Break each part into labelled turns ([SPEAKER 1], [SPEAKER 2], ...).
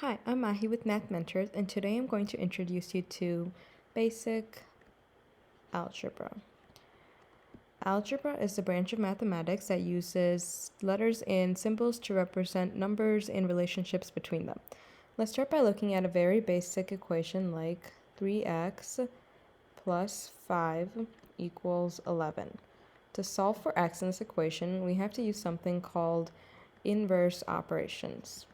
[SPEAKER 1] Hi, I'm Maahi with Math Mentors, and today I'm going to introduce you to basic algebra. Algebra is the branch of mathematics that uses letters and symbols to represent numbers and relationships between them. Let's start by looking at a very basic equation like 3x plus 5 equals 11. To solve for x in this equation, we have to use something called inverse operations.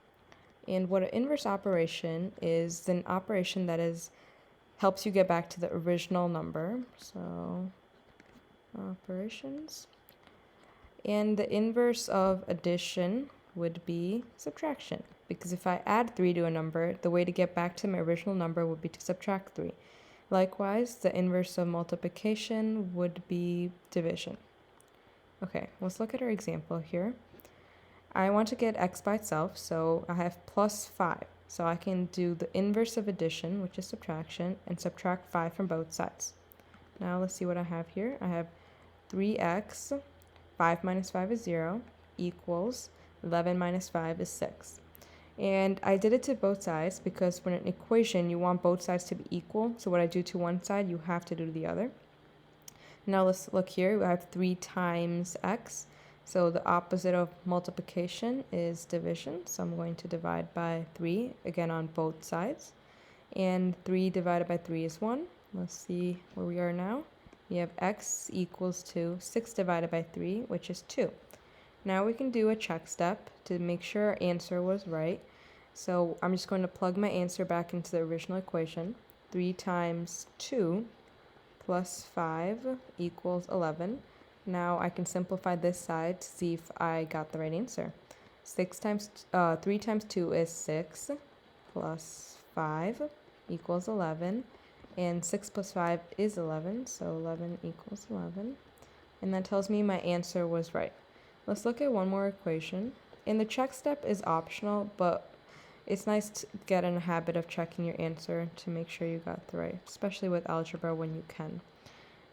[SPEAKER 1] And what an inverse operation is an operation that helps you get back to the original number. So operations. And the inverse of addition would be subtraction. Because if I add 3 to a number, the way to get back to my original number would be to subtract 3. Likewise, the inverse of multiplication would be division. Okay, let's look at our example here. I want to get x by itself, so I have plus 5. So I can do the inverse of addition, which is subtraction, and subtract 5 from both sides. Now let's see what I have here. I have 3x, 5 minus 5 is 0, equals 11 minus 5 is 6. And I did it to both sides because when an equation, you want both sides to be equal. So what I do to one side, you have to do to the other. Now let's look here. We have 3 times x. So the opposite of multiplication is division. So I'm going to divide by 3, again on both sides. And 3 divided by 3 is 1. Let's see where we are now. We have x equals to 6 divided by 3, which is 2. Now we can do a check step to make sure our answer was right. So I'm just going to plug my answer back into the original equation. 3 times 2 plus 5 equals 11. Now I can simplify this side to see if I got the right answer. 3 times 2 is 6 plus 5 equals 11. And 6 plus 5 is 11, so 11 equals 11. And that tells me my answer was right. Let's look at one more equation. And the check step is optional, but it's nice to get in a habit of checking your answer to make sure you got the right, especially with algebra when you can.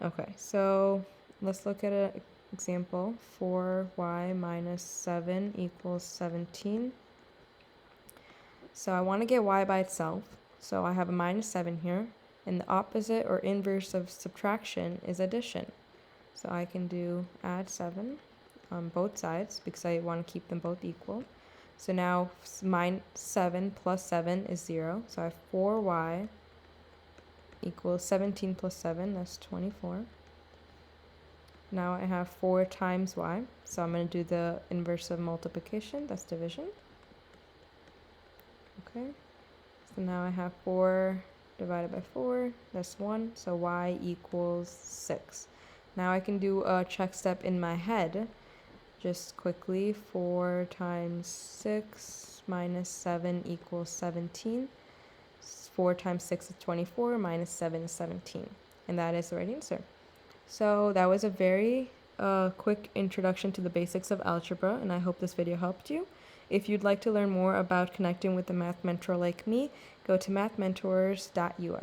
[SPEAKER 1] Okay, so let's look at an example. 4y minus 7 equals 17. So I want to get y by itself. So I have a minus 7 here. And the opposite or inverse of subtraction is addition. So I can do add 7 on both sides because I want to keep them both equal. So now 7 plus 7 is 0. So I have 4y equals 17 plus 7, that's 24. Now I have 4 times y, so I'm going to do the inverse of multiplication, that's division. Okay, so now I have 4 divided by 4, that's 1, so y equals 6. Now I can do a check step in my head, just quickly. 4 times 6 minus 7 equals 17. 4 times 6 is 24, minus 7 is 17. And that is the right answer. So that was a very quick introduction to the basics of algebra, and I hope this video helped you. If you'd like to learn more about connecting with a math mentor like me, go to mathmentors.us.